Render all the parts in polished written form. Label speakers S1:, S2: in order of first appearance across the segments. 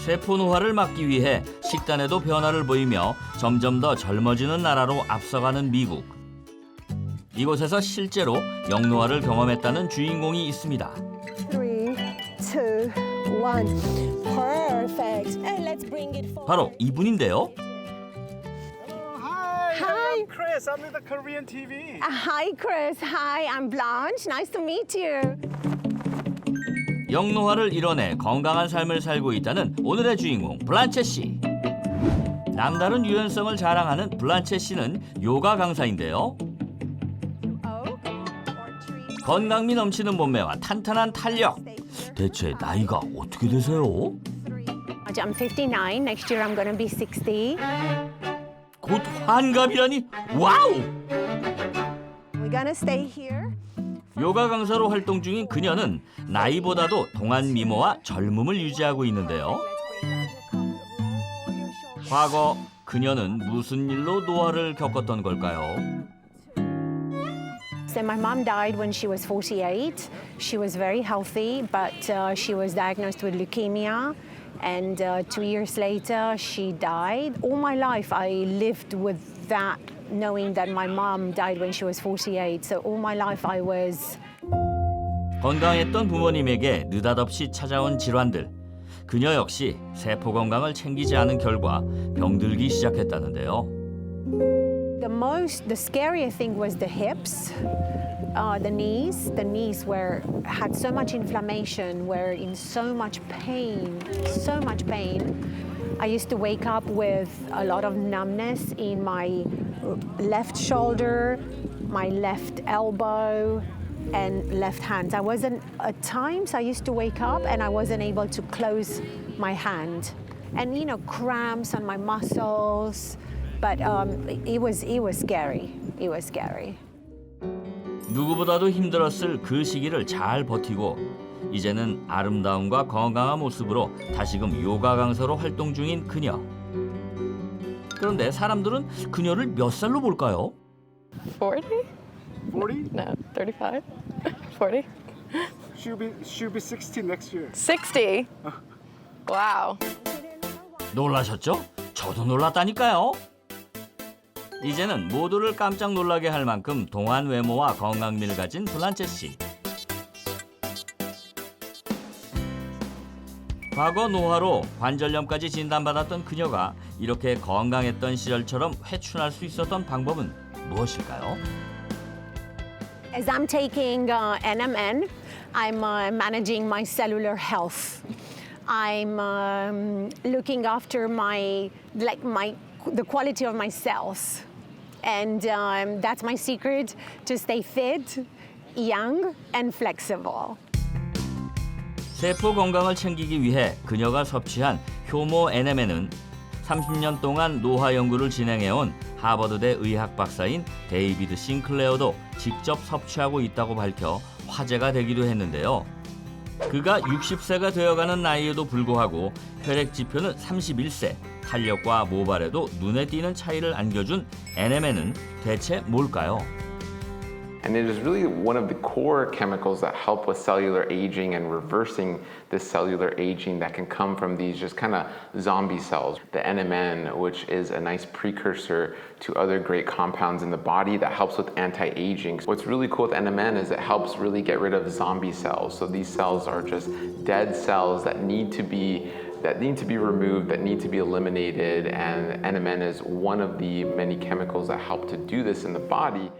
S1: 세포 노화를 막기 위해 식단에도 변화를 보이며 점점 더 젊어지는 나라로 앞서가는 미국. 이곳에서 실제로 영노화를 경험했다는 주인공이 있습니다.
S2: 3, 2, 1. Perfect. And let's bring it forward.
S1: 바로 이분인데요.
S3: Hi,
S2: Hi.
S3: I'm Chris. I'm with the Korean TV.
S2: Hi, Chris. Hi, I'm Blanche. Nice to meet you.
S1: 영노화를 이뤄내 건강한 삶을 살고 있다는 오늘의 주인공 블란체 씨. 남다른 유연성을 자랑하는 블란체 씨는 요가 강사인데요. 건강미 넘치는 몸매와 탄탄한 탄력. 대체 나이가 어떻게 되세요?
S2: I'm 59. Next year I'm going to be 60.
S1: 곧 환갑이라니? 와우!
S2: We're going to stay here.
S1: 요가 강사로 활동 중인 그녀는 나이보다도 동안 미모와 젊음을 유지하고 있는데요. 과거 그녀는 무슨 일로 노화를 겪었던 걸까요?
S2: So my mom died when she was 48. She was very healthy, but she was diagnosed with leukemia. And 2 years later, she died. All my life, I lived with that, knowing that my mom died when she was 48. So all my life, I was.
S1: 건강했던 부모님에게 느닷없이 찾아온 질환들. 그녀 역시 세포 건강을 챙기지 않은 결과 병들기 시작했다는데요.
S2: The scarier thing was the hips, the knees. The knees had so much inflammation, were in so much pain, so much pain. I used to wake up with a lot of numbness in my left shoulder, my left elbow, and left hand. At times I used to wake up and I wasn't able to close my hand. And cramps on my muscles. But it was scary. It was scary.
S1: 누구보다도 힘들었을 그 시기를 잘 버티고 이제는 아름다움과 건강한 모습으로 다시금 요가 강사로 활동 중인 그녀. 그런데 사람들은 그녀를 몇 살로 볼까요?
S4: 40?
S3: 40?
S4: No, 35? 40?
S3: She'll be 60 next year.
S4: 60? Wow.
S1: 놀라셨죠? 저도 놀랐다니까요. 이제는 모두를 깜짝 놀라게 할 만큼 동안 외모와 건강미를 가진 블란체 씨. 과거 노화로 관절염까지 진단받았던 그녀가 이렇게 건강했던 시절처럼 회춘할 수 있었던 방법은 무엇일까요?
S2: As I'm taking NMN, I'm managing my cellular health. I'm looking after the quality of my cells. And that's my secret to stay fit, young, and flexible.
S1: 세포 건강을 챙기기 위해 그녀가 섭취한 효모 NMN은 30년 동안 노화 연구를 진행해온 하버드대 의학 박사인 데이비드 싱클레어도 직접 섭취하고 있다고 밝혀 화제가 되기도 했는데요. 그가 60세가 되어가는 나이에도 불구하고 혈액 지표는 31세, 탄력과 모발에도 눈에 띄는 차이를 안겨준 NMN은 대체 뭘까요?
S5: And it is really one of the core chemicals that help with cellular aging and reversing this cellular aging that can come from these just kind of zombie cells. The NMN, which is a nice precursor to other great compounds in the body that helps with anti-aging. What's really cool with NMN is it helps really get rid of zombie cells. So these cells are just dead cells that need to be removed, that need to be eliminated, and NMN is one of the many chemicals that help to do this in the body.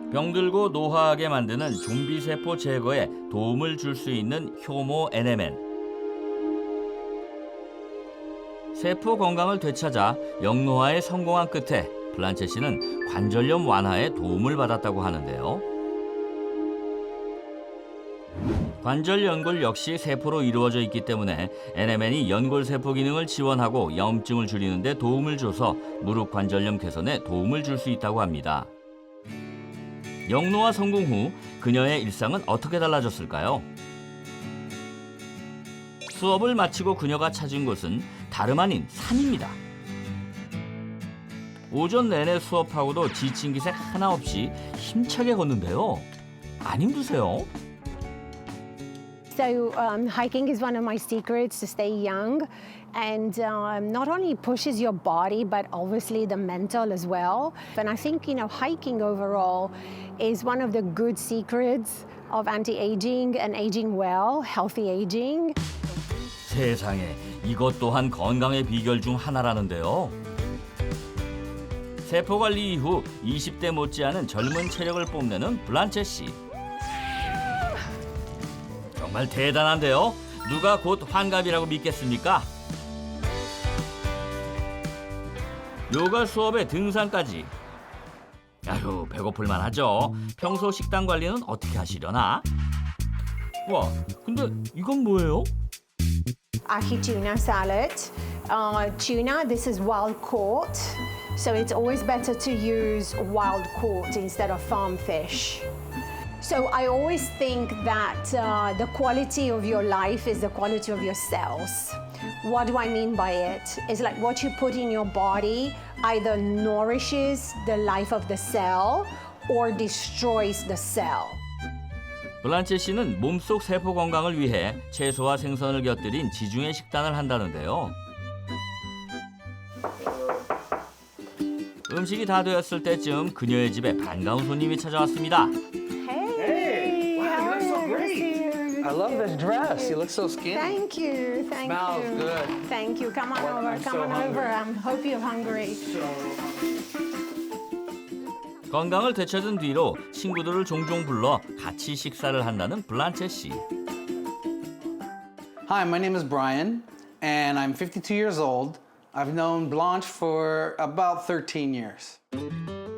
S1: 병들고 노화하게 만드는 좀비 세포 제거에 도움을 줄 수 있는 효모 NMN. 세포 건강을 되찾아 영노화에 성공한 끝에 블란체 씨는 관절염 완화에 도움을 받았다고 하는데요. 관절 연골 역시 세포로 이루어져 있기 때문에 NMN이 연골 세포 기능을 지원하고 염증을 줄이는 데 도움을 줘서 무릎 관절염 개선에 도움을 줄 수 있다고 합니다. 영노화 성공 후 그녀의 일상은 어떻게 달라졌을까요? 수업을 마치고 그녀가 찾은 곳은 다름 아닌 산입니다. 오전 내내 수업하고도 지친 기색 하나 없이 힘차게 걷는데요. 안 힘드세요?
S2: So hiking is one of my secrets to stay young, and not only pushes your body, but obviously the mental as well. And I think hiking overall is one of the good secrets of anti-aging and aging well, healthy aging.
S1: 세상에, 이것 또한 건강의 비결 중 하나라는데요. 세포 관리 이후 20대 못지않은 젊은 체력을 뽐내는 블란체 씨. 정말 대단한데요. 누가 곧 환갑이라고 믿겠습니까? 요가 수업에 등산까지. 아휴, 배고플만 하죠. 평소 식단 관리는 어떻게 하시려나? 와, 근데 이건 뭐예요?
S2: Ahi tuna salad. Tuna, this is wild caught, so it's always better to use wild caught instead of farm fish. So I always think that the quality of your life is the quality of your cells. What do I mean by it? It's like what you put in your body either nourishes the life of the cell or destroys the cell.
S1: 블란체 씨는 몸속 세포 건강을 위해 채소와 생선을 곁들인 지중해 식단을 한다는데요. 음식이 다 되었을 때쯤 그녀의 집에 반가운 손님이 찾아왔습니다.
S2: Hey,
S3: Wow, you look so
S2: how are
S3: great.
S2: you?
S6: I love this dress. You look so skinny.
S2: Thank you. Thank
S6: Smells
S2: you.
S6: good.
S2: Thank you. Come on over.
S3: I'm
S2: Come
S3: so
S2: on over. I hope you're hungry.
S1: 건강을 되찾은 뒤로 친구들을 종종 불러 같이 식사를 한다는 블란체 씨.
S6: Hi, my name is Brian, and I'm 52 years old. I've known Blanche for about 13 years.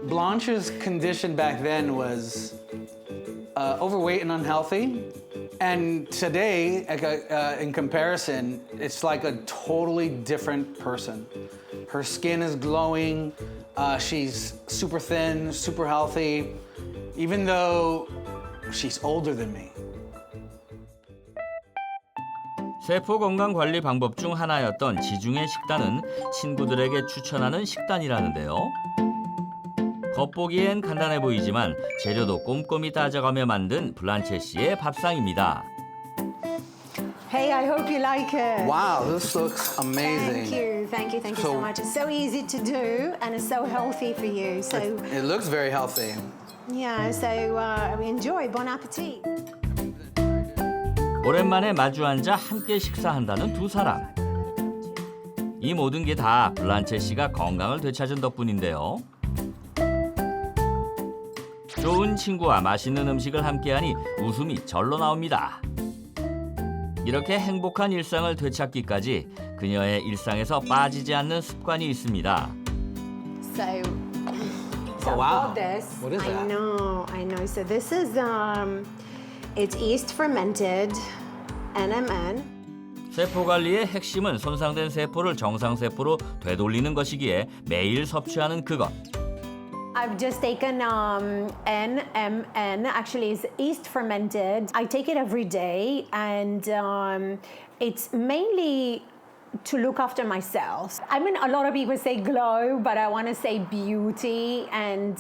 S6: Blanche's condition back then was overweight and unhealthy. And today, in comparison, it's like a totally different person. Her skin is glowing. She's super thin, super healthy, even though she's older than me.
S1: 세포 건강 관리 방법 중 하나였던 지중해 식단은 친구들에게 추천하는 식단이라는데요. 겉보기엔 간단해 보이지만 재료도 꼼꼼히 따져가며 만든 블란체 씨의 밥상입니다.
S2: Hey, I hope you like it.
S6: Wow, this looks amazing.
S2: Thank you. Thank you. Thank you so
S6: So-
S2: much. It's so easy to do and it's so healthy for you. So,
S6: It looks very healthy.
S2: yeah, so enjoy. Bon appetit.
S1: 오랜만에 마주 앉아 함께 식사한다는 두 사람. 이 모든 게 다 블란체 씨가 건강을 되찾은 덕분인데요. 좋은 친구와 맛있는 음식을 함께하니 웃음이 절로 나옵니다. 이렇게 행복한 일상을 되찾기까지 그녀의 일상에서 빠지지 않는 습관이 있습니다.
S2: So,
S6: Oh, wow.
S2: I've got this.
S6: What is
S2: I
S6: that?
S2: know. So this is it's yeast fermented NMN.
S1: 세포 관리의 핵심은 손상된 세포를 정상 세포로 되돌리는 것이기에 매일 섭취하는 그것.
S2: I've just taken NMN. Actually, it's yeast fermented. I take it every day, and it's mainly to look after my cells. I mean, a lot of people say glow, but I want to say beauty and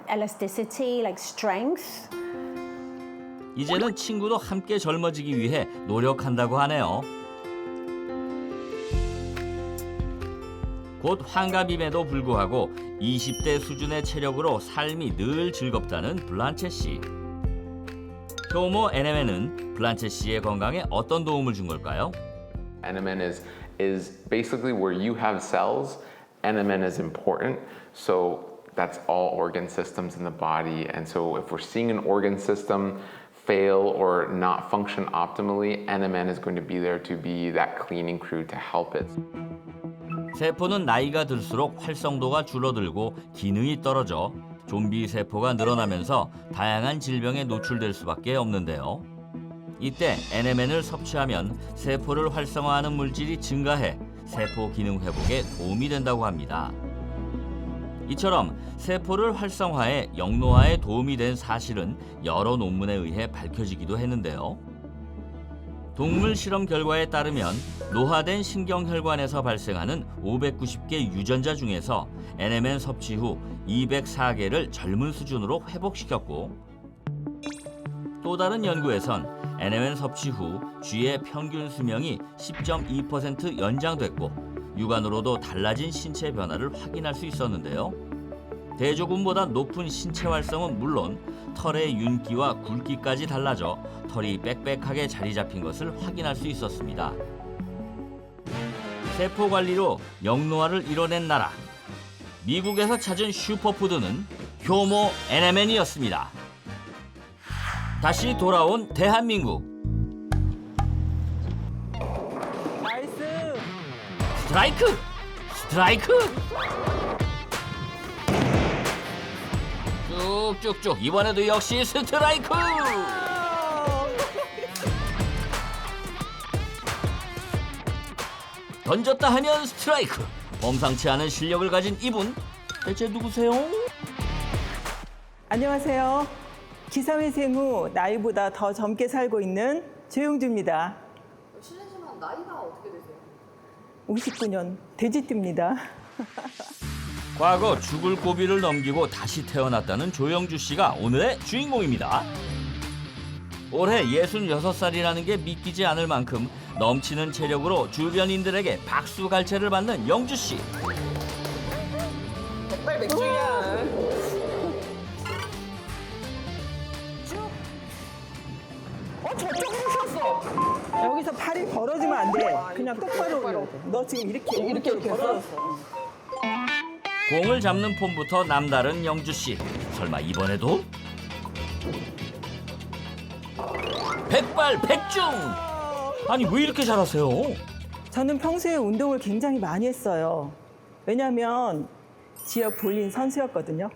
S2: elasticity, like strength.
S1: 이제는 친구도 함께 젊어지기 위해 노력한다고 하네요. 곧 환갑임에도 불구하고 20대 수준의 체력으로 삶이 늘 즐겁다는 블란체 씨. 효모 NMN은 블란체 씨의 건강에 어떤 도움을 준 걸까요?
S5: NMN is basically where you have cells. NMN is important. So that's all organ systems in the body. And so if we're seeing an organ system fail or not function optimally, NMN is going to be there to be that cleaning crew to help it.
S1: 세포는 나이가 들수록 활성도가 줄어들고 기능이 떨어져 좀비 세포가 늘어나면서 다양한 질병에 노출될 수밖에 없는데요. 이때 NMN을 섭취하면 세포를 활성화하는 물질이 증가해 세포 기능 회복에 도움이 된다고 합니다. 이처럼 세포를 활성화해 영노화에 도움이 된 사실은 여러 논문에 의해 밝혀지기도 했는데요. 동물 실험 결과에 따르면 노화된 신경혈관에서 발생하는 590개 유전자 중에서 NMN 섭취 후 204개를 젊은 수준으로 회복시켰고 또 다른 연구에선 NMN 섭취 후 쥐의 평균 수명이 10.2% 연장됐고 육안으로도 달라진 신체 변화를 확인할 수 있었는데요. 대조군보다 높은 신체 활성은 물론 털의 윤기와 굵기까지 달라져 털이 빽빽하게 자리 잡힌 것을 확인할 수 있었습니다. 세포 관리로 영노화를 이뤄낸 나라. 미국에서 찾은 슈퍼푸드는 효모 NMN이었습니다. 다시 돌아온 대한민국.
S7: 나이스.
S1: 스트라이크! 스트라이크! 쭉쭉쭉 이번에도 역시 스트라이크! 던졌다 하면 스트라이크! 범상치 않은 실력을 가진 이분 대체 누구세요?
S7: 안녕하세요. 기사회생 후 나이보다 더 젊게 살고 있는 조용주입니다.
S4: 실례지만 나이가 어떻게 되세요?
S7: 59년 돼지띠입니다.
S1: 과거 죽을 고비를 넘기고 다시 태어났다는 조영주 씨가 오늘의 주인공입니다. 올해 66살이라는 게 믿기지 않을 만큼 넘치는 체력으로 주변인들에게 박수갈채를 받는 영주 씨.
S7: 백발 백중이야. 저쪽으로 섰어. 여기서 팔이 벌어지면 안 돼. 그냥 똑바로. 너 지금 이렇게 벌어졌어.
S1: 공을 잡는 폼부터 남다른 영주 씨. 설마 이번에도? 백발백중! 아니 왜 이렇게 잘하세요?
S7: 저는 평소에 운동을 굉장히 많이 했어요. 왜냐면 지역 볼링 선수였거든요.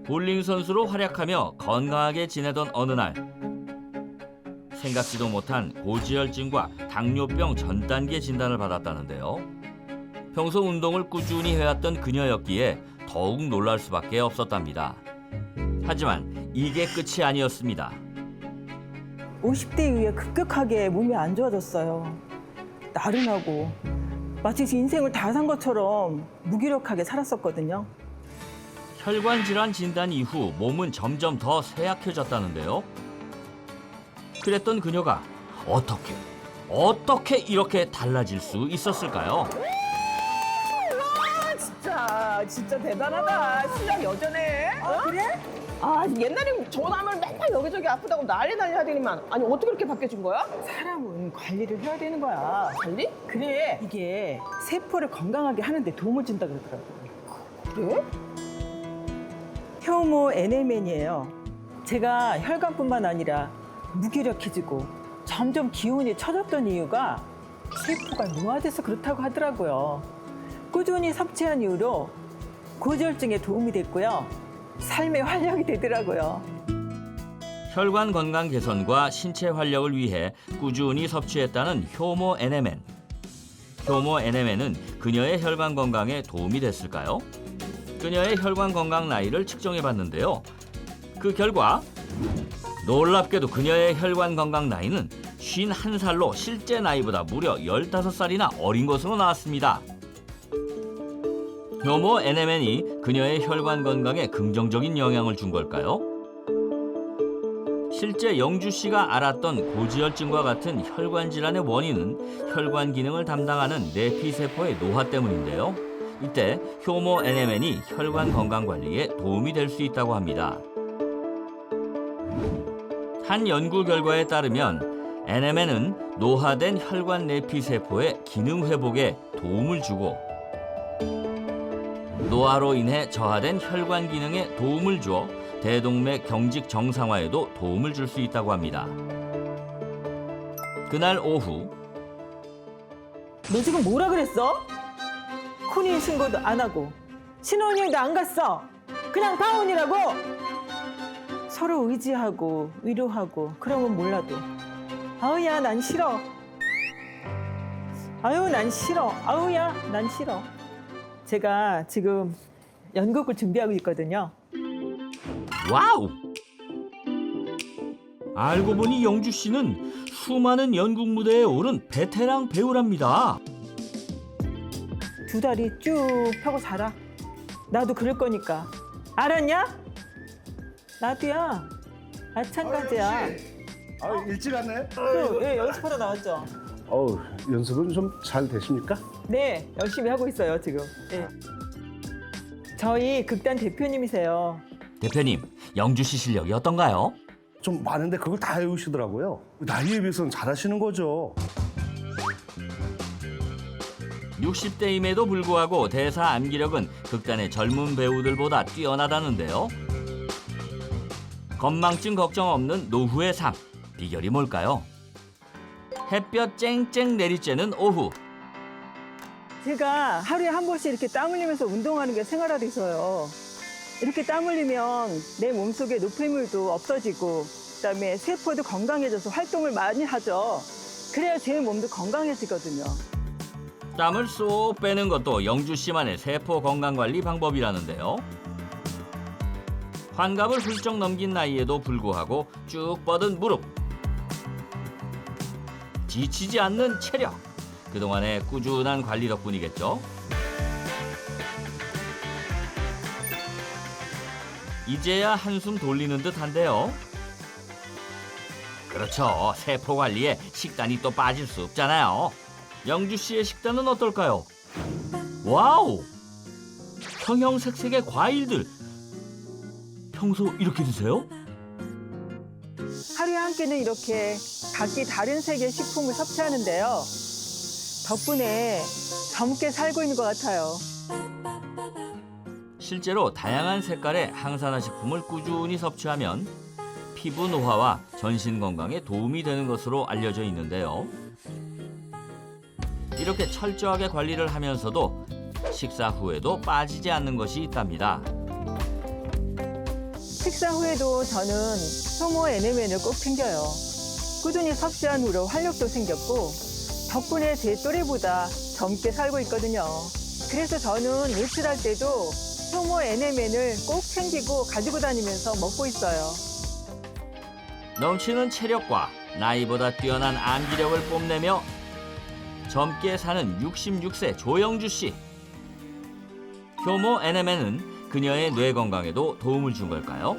S1: 볼링 선수로 활약하며 건강하게 지내던 어느 날 생각지도 못한 고지혈증과 당뇨병 전 단계 진단을 받았다는데요. 평소 운동을 꾸준히 해왔던 그녀였기에 더욱 놀랄 수밖에 없었답니다. 하지만 이게 끝이 아니었습니다.
S7: 50대 이후에 급격하게 몸이 안 좋아졌어요. 나른하고 마치 인생을 다 산 것처럼 무기력하게 살았었거든요.
S1: 혈관 질환 진단 이후 몸은 점점 더 쇠약해졌다는데요. 그랬던 그녀가 어떻게 이렇게 달라질 수 있었을까요?
S8: 진짜 대단하다. 실력 여전해. 그래? 아, 옛날에 전화하면 맨날 여기저기 아프다고 난리 하더니만. 아니, 어떻게 이렇게 바뀌어진 거야?
S7: 사람은 관리를 해야 되는 거야.
S8: 관리?
S7: 그래. 이게 세포를 건강하게 하는데 도움을 준다 그러더라고.
S8: 그래?
S7: 효모 NMN이에요. 제가 혈관뿐만 아니라 무기력해지고 점점 기운이 처졌던 이유가 세포가 노화돼서 그렇다고 하더라고요. 꾸준히 섭취한 이후로 고지혈증에 도움이 됐고요. 삶의 활력이 되더라고요.
S1: 혈관 건강 개선과 신체 활력을 위해 꾸준히 섭취했다는 효모 NMN. 효모 NMN은 그녀의 혈관 건강에 도움이 됐을까요? 그녀의 혈관 건강 나이를 측정해 봤는데요. 그 결과 놀랍게도 그녀의 혈관 건강 나이는 51살로 실제 나이보다 무려 15살이나 어린 것으로 나왔습니다. 효모 NMN이 그녀의 혈관 건강에 긍정적인 영향을 준 걸까요? 실제 영주 씨가 앓았던 고지혈증과 같은 혈관 질환의 원인은 혈관 기능을 담당하는 내피세포의 노화 때문인데요. 이때 효모 NMN이 혈관 건강 관리에 도움이 될 수 있다고 합니다. 한 연구 결과에 따르면 NMN은 노화된 혈관 내피세포의 기능 회복에 도움을 주고 노화로 인해 저하된 혈관 기능에 도움을 주어 대동맥 경직 정상화에도 도움을 줄 수 있다고 합니다. 그날 오후
S7: 너 지금 뭐라 그랬어? 혼인 신고도 안 하고 신혼여행도 안 갔어. 그냥 파혼이라고. 서로 의지하고 위로하고 그러면 몰라도 아우야 난 싫어. 아유 난 싫어. 아우야 난 싫어. 제가 지금 연극을 준비하고 있거든요.
S1: 와우! 알고 보니 영주 씨는 수많은 연극 무대에 오른 베테랑 배우랍니다.
S7: 두 다리 쭉 펴고 살아. 나도 그럴 거니까. 알았냐? 나도야. 마찬가지야.
S3: 아, 일찍 왔네.
S7: 예, 연습하러 나왔죠?
S3: 어우, 연습은 좀 잘 되십니까?
S7: 네, 열심히 하고 있어요, 지금. 예. 저희 극단 대표님이세요.
S1: 대표님, 영주 씨 실력이 어떤가요?
S3: 좀 많은데 그걸 다 외우시더라고요. 나이에 비해서는 잘하시는 거죠.
S1: 60대임에도 불구하고 대사 암기력은 극단의 젊은 배우들보다 뛰어나다는데요. 건망증 걱정 없는 노후의 삶, 비결이 뭘까요? 햇볕 쨍쨍 내리쬐는 오후.
S7: 제가 하루에 한 번씩 이렇게 땀 흘리면서 운동하는 게 생활화돼 있어요. 이렇게 땀 흘리면 내 몸속에 노폐물도 없어지고 그다음에 세포도 건강해져서 활동을 많이 하죠. 그래야 제 몸도 건강해지거든요.
S1: 땀을 쏙 빼는 것도 영주 씨만의 세포 건강 관리 방법이라는데요. 환갑을 훌쩍 넘긴 나이에도 불구하고 쭉 뻗은 무릎. 지치지 않는 체력. 그동안의 꾸준한 관리 덕분이겠죠. 이제야 한숨 돌리는 듯한데요. 그렇죠. 세포 관리에 식단이 또 빠질 수 없잖아요. 영주 씨의 식단은 어떨까요? 와우! 형형색색의 과일들. 평소 이렇게 드세요?
S7: 하루에 한 끼는 이렇게 각기 다른 색의 식품을 섭취하는데요. 덕분에 젊게 살고 있는 것 같아요.
S1: 실제로 다양한 색깔의 항산화 식품을 꾸준히 섭취하면 피부 노화와 전신 건강에 도움이 되는 것으로 알려져 있는데요. 이렇게 철저하게 관리를 하면서도 식사 후에도 빠지지 않는 것이 있답니다.
S7: 식사 후에도 저는 효모 NMN을 꼭 챙겨요. 꾸준히 섭취한 후로 활력도 생겼고 덕분에 제 또래보다 젊게 살고 있거든요. 그래서 저는 외출할 때도 효모 NMN을 꼭 챙기고 가지고 다니면서 먹고 있어요.
S1: 넘치는 체력과 나이보다 뛰어난 암기력을 뽐내며 젊게 사는 66세 조영주 씨. 효모 NMN은 그녀의 뇌 건강에도 도움을 준 걸까요?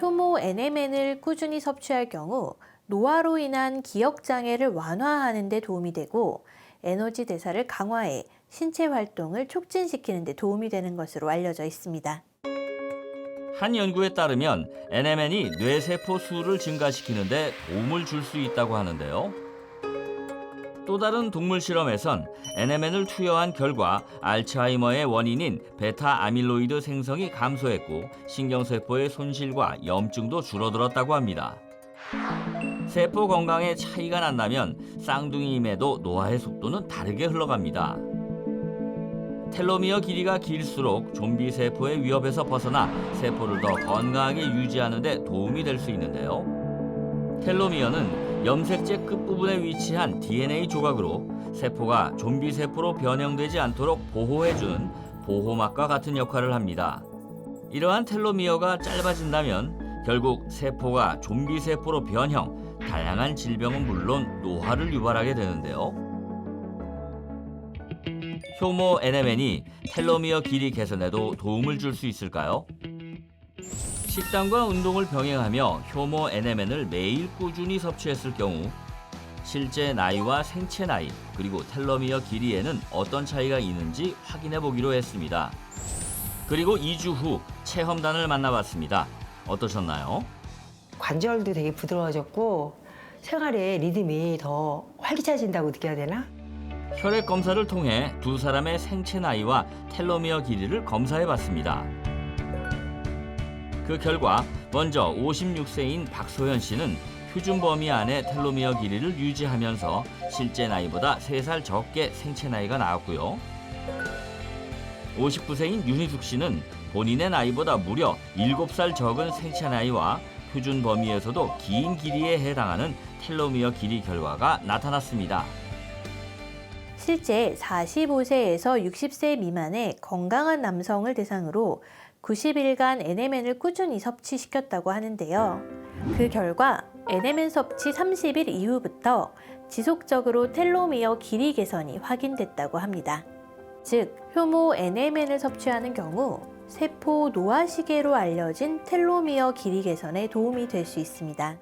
S9: 효모 NMN을 꾸준히 섭취할 경우 노화로 인한 기억 장애를 완화하는 데 도움이 되고 에너지 대사를 강화해 신체 활동을 촉진시키는 데 도움이 되는 것으로 알려져 있습니다.
S1: 한 연구에 따르면 NMN이 뇌세포 수를 증가시키는 데 도움을 줄 수 있다고 하는데요. 또 다른 동물 실험에선 NMN을 투여한 결과 알츠하이머의 원인인 베타 아밀로이드 생성이 감소했고 신경세포의 손실과 염증도 줄어들었다고 합니다. 세포 건강에 차이가 난다면 쌍둥이임에도 노화의 속도는 다르게 흘러갑니다. 텔로미어 길이가 길수록 좀비 세포의 위협에서 벗어나 세포를 더 건강하게 유지하는 데 도움이 될 수 있는데요. 텔로미어는 염색체 끝부분에 위치한 DNA 조각으로 세포가 좀비 세포로 변형되지 않도록 보호해주는 보호막과 같은 역할을 합니다. 이러한 텔로미어가 짧아진다면 결국 세포가 좀비 세포로 변형, 다양한 질병은 물론 노화를 유발하게 되는데요. 효모 NMN이 텔로미어 길이 개선에도 도움을 줄 수 있을까요? 식단과 운동을 병행하며 효모 NMN을 매일 꾸준히 섭취했을 경우 실제 나이와 생체 나이 그리고 텔로미어 길이에는 어떤 차이가 있는지 확인해 보기로 했습니다. 그리고 2주 후 체험단을 만나봤습니다. 어떠셨나요?
S10: 관절도 되게 부드러워졌고 생활의 리듬이 더 활기차진다고 느껴야 되나?
S1: 혈액 검사를 통해 두 사람의 생체 나이와 텔로미어 길이를 검사해봤습니다. 그 결과 먼저 56세인 박소연 씨는 표준 범위 안에 텔로미어 길이를 유지하면서 실제 나이보다 3살 적게 생체 나이가 나왔고요. 59세인 윤희숙 씨는 본인의 나이보다 무려 7살 적은 생체 나이와 표준 범위에서도 긴 길이에 해당하는 텔로미어 길이 결과가 나타났습니다.
S9: 실제 45세에서 60세 미만의 건강한 남성을 대상으로 90일간 NMN을 꾸준히 섭취시켰다고 하는데요. 그 결과 NMN 섭취 30일 이후부터 지속적으로 텔로미어 길이 개선이 확인됐다고 합니다. 즉, 효모 NMN을 섭취하는 경우 세포 노화 시계로 알려진 텔로미어 길이 개선에 도움이 될 수 있습니다.